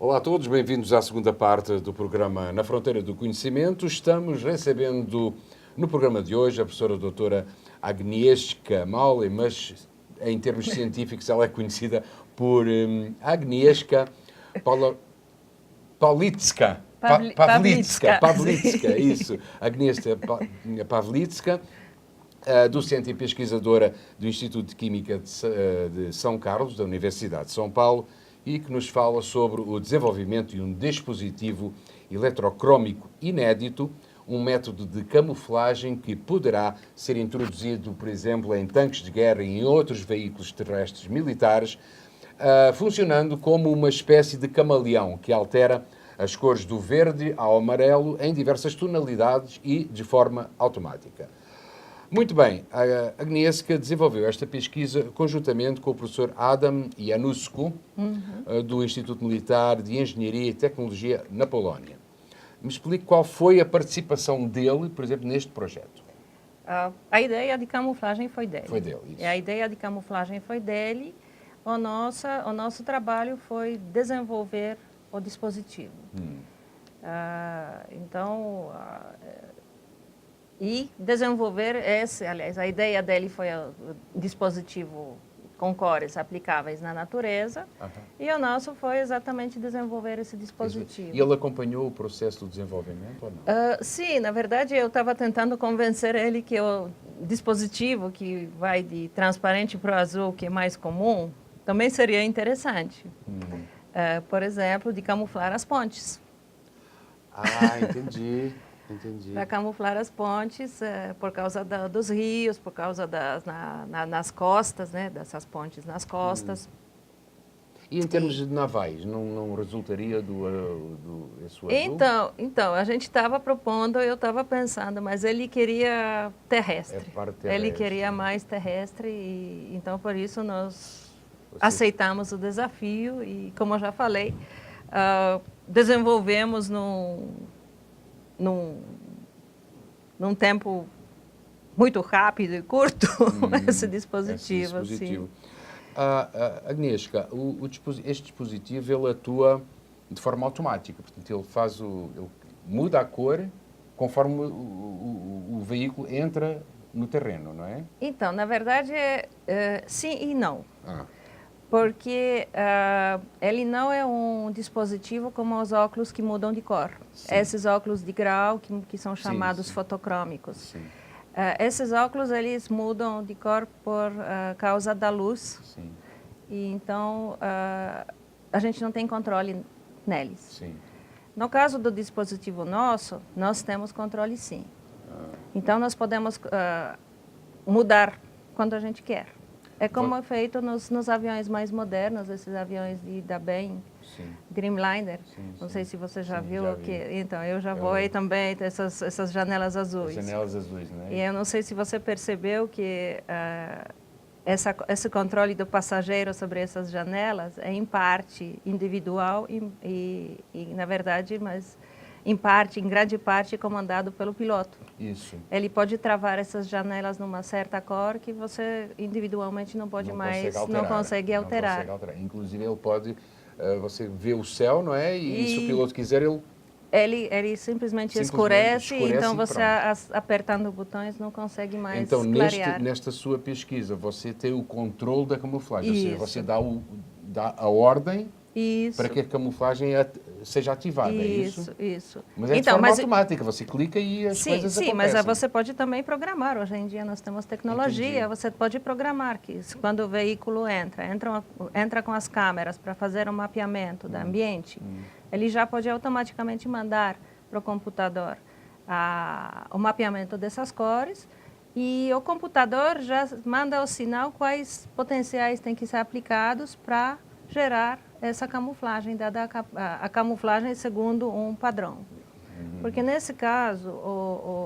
Olá a todos, bem-vindos à segunda parte do programa Na Fronteira do Conhecimento. Estamos recebendo no programa de hoje a professora doutora Agnieszka Maule, mas em termos científicos ela é conhecida por Agnieszka Pawlicka. Pawlicka, isso. Agnieszka Pawlicka, docente e pesquisadora do Instituto de Química de São Carlos, da Universidade de São Paulo, e que nos fala sobre o desenvolvimento de um dispositivo eletrocrómico inédito, um método de camuflagem que poderá ser introduzido, por exemplo, em tanques de guerra e em outros veículos terrestres militares, funcionando como uma espécie de camaleão que altera as cores do verde ao amarelo em diversas tonalidades e de forma automática. Muito bem, a Agnieszka desenvolveu esta pesquisa conjuntamente com o professor Adam Januszko, do Instituto Militar de Engenharia e Tecnologia na Polónia. Me explique qual foi a participação dele, por exemplo, neste projeto. A ideia de camuflagem foi dele. Foi dele, isso. A ideia de camuflagem foi dele. O nosso trabalho foi desenvolver o dispositivo. E desenvolver aliás, a ideia dele foi o dispositivo com cores aplicáveis na natureza, e o nosso foi exatamente desenvolver esse dispositivo. E ele acompanhou o processo do desenvolvimento ou não? Sim, na verdade eu estava tentando convencer ele que o dispositivo que vai de transparente para o azul, que é mais comum, também seria interessante. Por exemplo, de camuflar as pontes. Entendi. Para camuflar as pontes, por causa dos rios, por causa nas costas, né, dessas pontes nas costas. E em termos de navais, não resultaria esse azul? Então, a gente estava propondo, eu estava pensando, mas ele queria terrestre. Ele queria mais terrestre, e então por isso nós aceitamos o desafio e, como eu já falei, desenvolvemos num tempo muito rápido e curto esse dispositivo. Assim. Agnieszka, este dispositivo ele atua de forma automática, portanto ele muda a cor conforme o veículo entra no terreno, não é? Então, na verdade, sim e não. Porque ele não é um dispositivo como os óculos que mudam de cor. Sim. Esses óculos de grau que são chamados fotocrômicos. Esses óculos eles mudam de cor por causa da luz. Sim. E então a gente não tem controle neles. Sim. No caso do dispositivo nosso, nós temos controle sim. Então nós podemos mudar quando a gente quer. É como é feito nos aviões mais modernos, esses aviões da Bain, Dreamliner. Não sei se você já viu. Então, eu já voei também essas janelas azuis. As janelas azuis, né? E eu não sei se você percebeu que esse controle do passageiro sobre essas janelas é em parte individual e na verdade, mas em grande parte, comandado pelo piloto. Isso. Ele pode travar essas janelas numa certa cor que você individualmente não consegue alterar. Inclusive, ele pode, você vê o céu, não é? E se o piloto quiser, ele simplesmente escurece, então você apertando botões não consegue mais clarear. Então, nesta sua pesquisa, você tem o controle da camuflagem, ou seja, você dá a ordem para que a camuflagem seja ativada, é isso? Isso. Mas de forma automática, você clica e as coisas acontecem. Sim, mas você pode também programar. Hoje em dia nós temos tecnologia, você pode programar que quando o veículo entra com as câmeras para fazer um mapeamento do ambiente, ele já pode automaticamente mandar para o computador o mapeamento dessas cores, e o computador já manda o sinal quais potenciais têm que ser aplicados para gerar essa camuflagem, dada a camuflagem segundo um padrão. Porque nesse caso,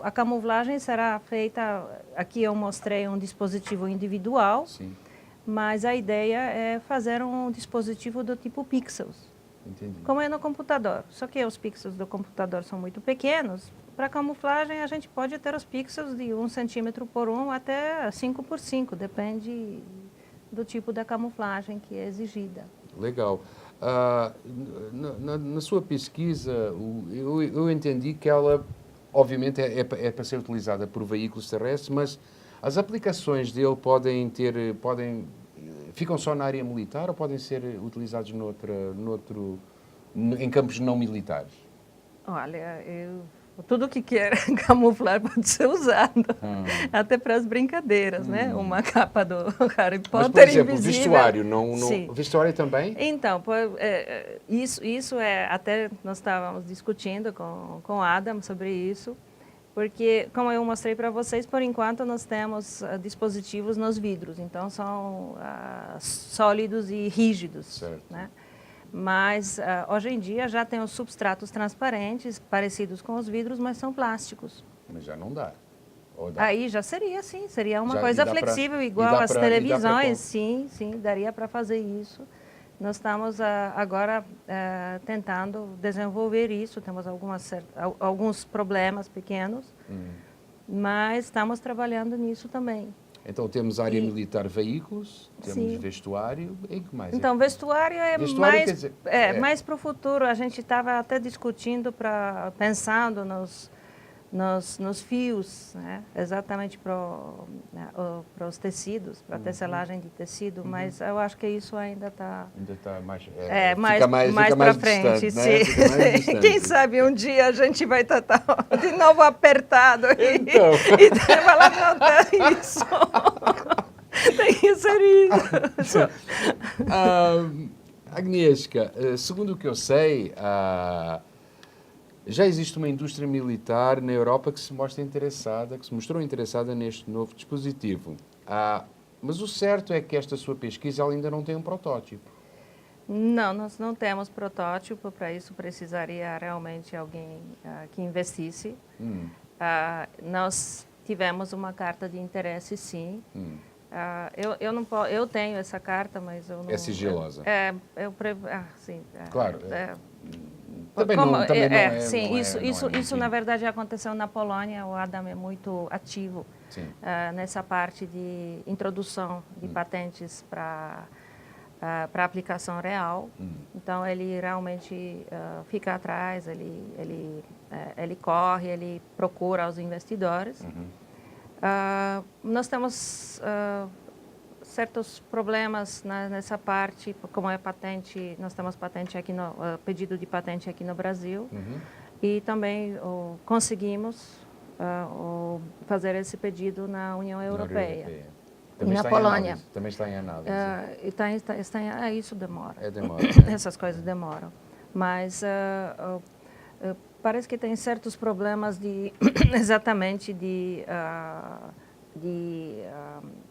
a camuflagem será feita, aqui eu mostrei um dispositivo individual, mas a ideia é fazer um dispositivo do tipo pixels, como é no computador. Só que os pixels do computador são muito pequenos. Para camuflagem, a gente pode ter os pixels de 1 centímetro por 1 até 5 por 5, depende do tipo da camuflagem que é exigida. Legal. Na sua pesquisa, eu entendi que ela, obviamente, é para ser utilizada por veículos terrestres, mas as aplicações dele ficam só na área militar ou podem ser utilizados em campos não militares? Olha, tudo que quer camuflar pode ser usado, até para as brincadeiras, né? Uma capa do Harry Potter Mas, por exemplo, invisível. vestuário, Sim. vestuário também? Então, isso é, até nós estávamos discutindo com o Adam sobre isso, porque, como eu mostrei para vocês, por enquanto nós temos dispositivos nos vidros, então são sólidos e rígidos, Certo. né? Mas hoje em dia já tem os substratos transparentes, parecidos com os vidros, mas são plásticos. Mas já não dá. Ou dá? Aí já seria, sim, seria uma Já- coisa e dá pra- flexível, e igual dá as pra- e dá pra televisões, sim, daria para fazer isso. Nós estamos agora tentando desenvolver isso, temos alguns problemas pequenos, mas estamos trabalhando nisso também. Então temos área militar, veículos, temos Sim. vestuário e que mais? Então, vestuário é Vestuário, mais, quer dizer, mais para o futuro. A gente estava até discutindo, pensando nos fios, né? Exatamente para os tecidos, para a tecelagem de tecido, mas eu acho que isso ainda está... Ainda está mais... mais para frente, distante, né? sim. Fica mais distante. Quem sabe um dia a gente vai estar de novo apertado Então. e falar, não, tem isso. Tem que ser isso. Agnieszka, segundo o que eu sei, já existe uma indústria militar na Europa que se mostrou interessada neste novo dispositivo. Mas o certo é que esta sua pesquisa ela ainda não tem um protótipo. Não, nós não temos protótipo, para isso precisaria realmente alguém que investisse. Nós tivemos uma carta de interesse, sim. Eu tenho essa carta, mas eu não... É sigilosa. Sim. Claro. Também não é. Sim, não é, isso na verdade aconteceu na Polônia. O Adam é muito ativo nessa parte de introdução de patentes para aplicação real. Então ele realmente fica atrás, ele corre, ele procura os investidores. Nós temos certos problemas nessa parte, como é patente, nós temos patente aqui pedido de patente aqui no Brasil e também conseguimos fazer esse pedido na União Europeia. Também na está Polônia. Também está em análise. Isso demora. Demora. Né? Essas coisas demoram. Mas parece que tem certos problemas exatamente de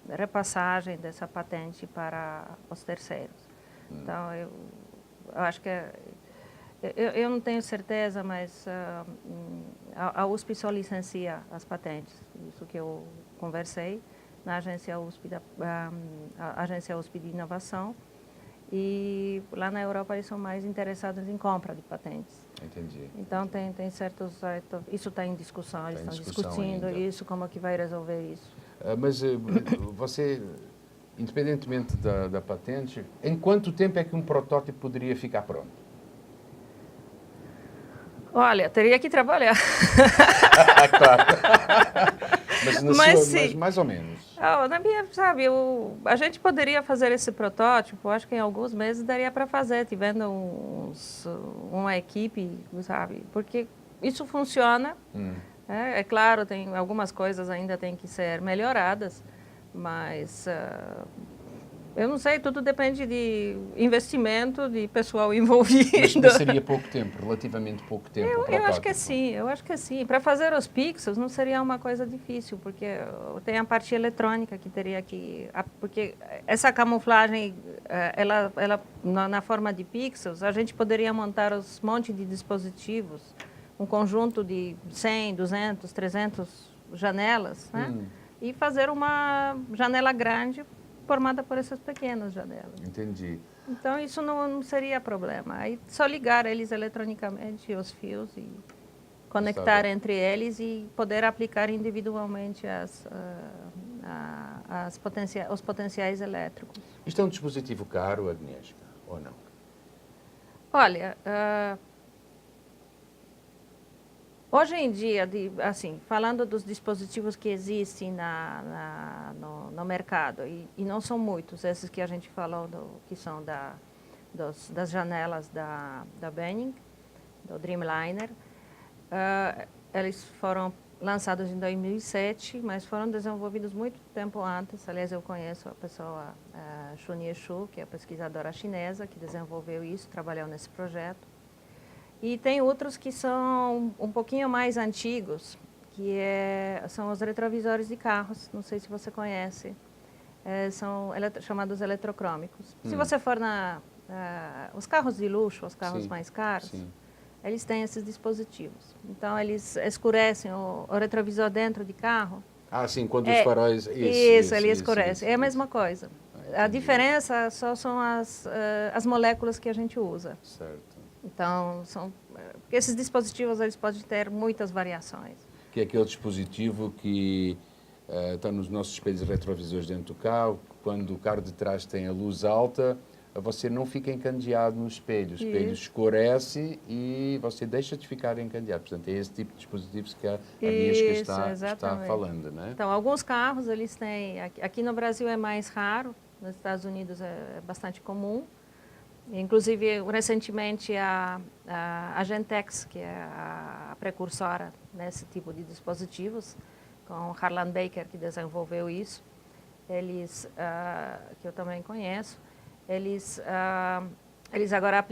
repassagem dessa patente para os terceiros. Então, eu acho que... Eu não tenho certeza, mas a USP só licencia as patentes. Isso que eu conversei na agência USP, a agência USP de inovação. E lá na Europa eles são mais interessados em compra de patentes. Entendi. Então tem certos... Isso está em discussão, eles estão discutindo ainda. isso, como que vai resolver isso. Mas você, independentemente da patente, em quanto tempo é que um protótipo poderia ficar pronto? Olha, teria que trabalhar. Claro. Mas sim. mais ou menos. Na minha, sabe, a gente poderia fazer esse protótipo, acho que em alguns meses daria para fazer, tivendo uma equipe, sabe, porque isso funciona. É claro, tem algumas coisas ainda têm que ser melhoradas, mas eu não sei, tudo depende de investimento, de pessoal envolvido. Mas seria pouco tempo, relativamente pouco tempo. Eu acho que sim, Para fazer os pixels não seria uma coisa difícil, porque tem a parte eletrônica que teria que... Porque essa camuflagem, na forma de pixels, a gente poderia montar os montes de dispositivos, um conjunto de 100, 200, 300 janelas, né? E fazer uma janela grande formada por essas pequenas janelas. Entendi. Então, isso não seria problema. Aí, só ligar eles eletronicamente, os fios, e conectar entre eles e poder aplicar individualmente os potenciais elétricos. Isto é um dispositivo caro, Agnieszka, ou não? Olha, hoje em dia, assim, falando dos dispositivos que existem no mercado, e não são muitos, esses que a gente falou, que são das janelas da Benning, do Dreamliner, eles foram lançados em 2007, mas foram desenvolvidos muito tempo antes. Aliás, eu conheço a pessoa, Shunye Shu, que é a pesquisadora chinesa, que desenvolveu isso, trabalhou nesse projeto. E tem outros que são um pouquinho mais antigos, são os retrovisores de carros, não sei se você conhece, são chamados eletrocrômicos. Se você for os carros de luxo, os carros Sim, mais caros, sim. eles têm esses dispositivos. Então, eles escurecem o retrovisor dentro de carro. Ah, sim, quando os faróis... Isso, ele escurece. É a mesma coisa. A entendi. diferença só são as moléculas que a gente usa. Certo. Então, porque esses dispositivos eles podem ter muitas variações. Que é aquele dispositivo que está nos nossos espelhos retrovisores dentro do carro. Quando o carro de trás tem a luz alta, você não fica encandeado no espelho. O espelho escurece e você deixa de ficar encandeado. Portanto, é esse tipo de dispositivos que a Agnieszka está falando, não é? Então, alguns carros, eles têm... Aqui no Brasil é mais raro, nos Estados Unidos é bastante comum. Inclusive, recentemente, a Gentex, que é a precursora nesse tipo de dispositivos, com Harlan Baker, que desenvolveu isso, que eu também conheço, eles agora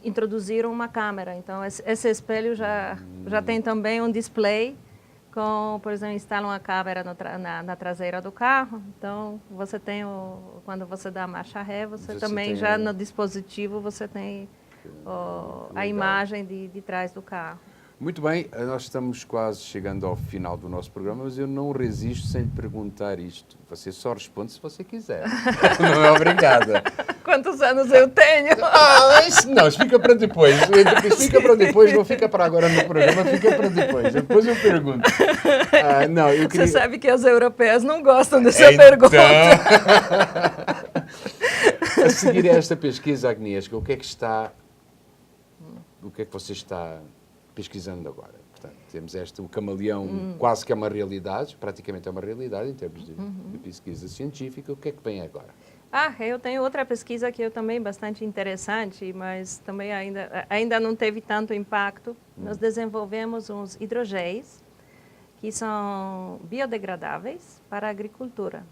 introduziram uma câmera. Então, esse espelho já tem também um display, por exemplo, instala uma câmera na traseira do carro. Então, você tem quando você dá a marcha ré, você também já no dispositivo você tem a imagem de trás do carro. Muito bem, nós estamos quase chegando ao final do nosso programa, mas eu não resisto sem lhe perguntar isto. Você só responde se você quiser. Não é obrigada. Quantos anos eu tenho? Isso fica para depois. Fica para depois, não fica para agora no programa, fica para depois. Depois eu pergunto. Você sabe que os europeus não gostam dessa pergunta. A seguir a esta pesquisa, Agnieszka, o que é que você está pesquisando agora? Portanto, temos o camaleão, quase que é uma realidade, praticamente é uma realidade em termos de pesquisa científica. O que é que vem agora? Eu tenho outra pesquisa que é também bastante interessante, mas também ainda não teve tanto impacto. Nós desenvolvemos uns hidrogéis que são biodegradáveis para a agricultura.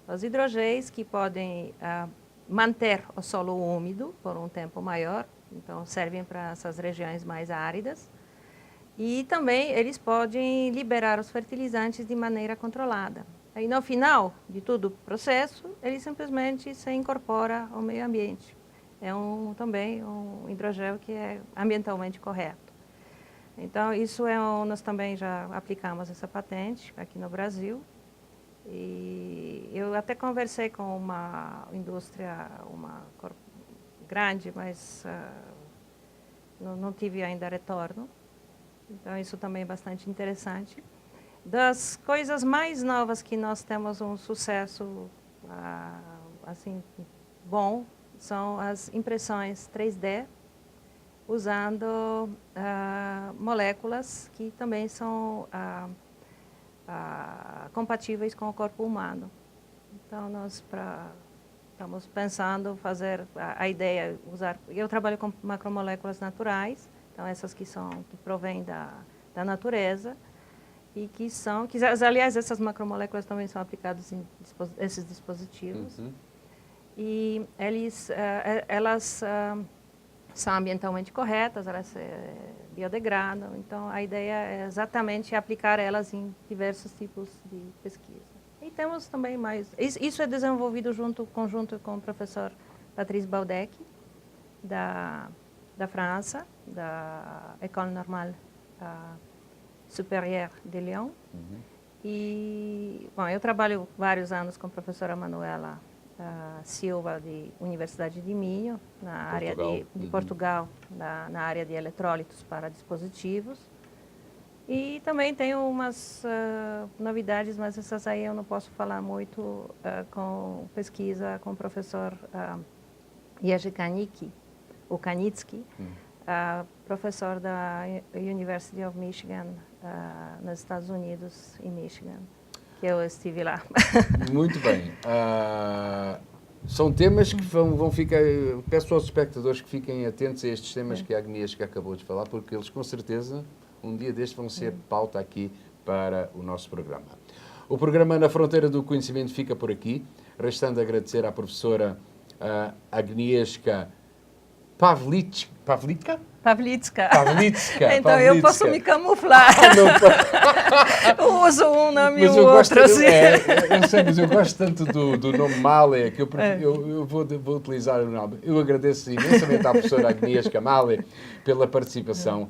Os hidrogéis que podem manter o solo úmido por um tempo maior, então servem para essas regiões mais áridas. E também eles podem liberar os fertilizantes de maneira controlada. Aí no final de todo o processo, ele simplesmente se incorpora ao meio ambiente. É também um hidrogel que é ambientalmente correto. Então, nós também já aplicamos essa patente aqui no Brasil. E eu até conversei com uma indústria, grande, mas não tive ainda retorno. Então, isso também é bastante interessante. Das coisas mais novas que nós temos um sucesso assim bom são as impressões 3D, usando moléculas que também são compatíveis com o corpo humano. Então, nós estamos pensando fazer a ideia usar. Eu trabalho com macromoléculas naturais, então essas que provêm da natureza e aliás, essas macromoléculas também são aplicadas em esses dispositivos. E elas são ambientalmente corretas, elas se biodegradam. Então, a ideia é exatamente aplicar elas em diversos tipos de pesquisa. E temos também mais... Isso é desenvolvido conjunto com o professor Patrice Baudec, da França, da École Normale Supérieure de Lyon. E, eu trabalho vários anos com a professora Manuela Silva, de Universidade de Minho, na área de Portugal, na área de eletrólitos para dispositivos. E também tenho umas novidades, mas essas aí eu não posso falar muito, com pesquisa com o professor Jerzy Kanicki, o Kanitsky, professor da University of Michigan, nos Estados Unidos, em Michigan, que eu estive lá. Muito bem. São temas que vão ficar... Peço aos espectadores que fiquem atentos a estes temas que a Agnieszka acabou de falar, porque eles, com certeza, um dia destes vão ser pauta aqui para o nosso programa. O programa Na Fronteira do Conhecimento fica por aqui, restando agradecer à professora Agnieszka Pawlicka? Então eu posso me camuflar. Uso um nome e o outro. Assim. Eu sei, mas eu gosto tanto do nome Mália que eu vou utilizar o nome. Eu agradeço imensamente à professora Agnieszka Mália pela participação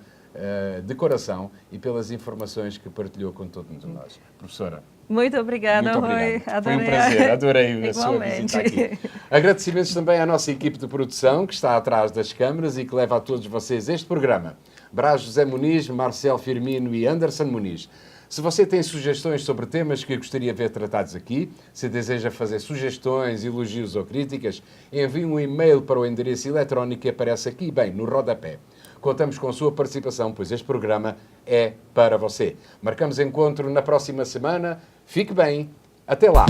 de coração e pelas informações que partilhou com todos nós. Professora. Muito obrigada, Rui. Foi um prazer, adorei a sua visita aqui. Agradecimentos também à nossa equipe de produção, que está atrás das câmaras e que leva a todos vocês este programa. Brás José Muniz, Marcel Firmino e Anderson Muniz. Se você tem sugestões sobre temas que gostaria de ver tratados aqui, se deseja fazer sugestões, elogios ou críticas, envie um e-mail para o endereço eletrónico que aparece aqui, bem, no rodapé. Contamos com a sua participação, pois este programa é para você. Marcamos encontro na próxima semana. Fique bem. Até lá.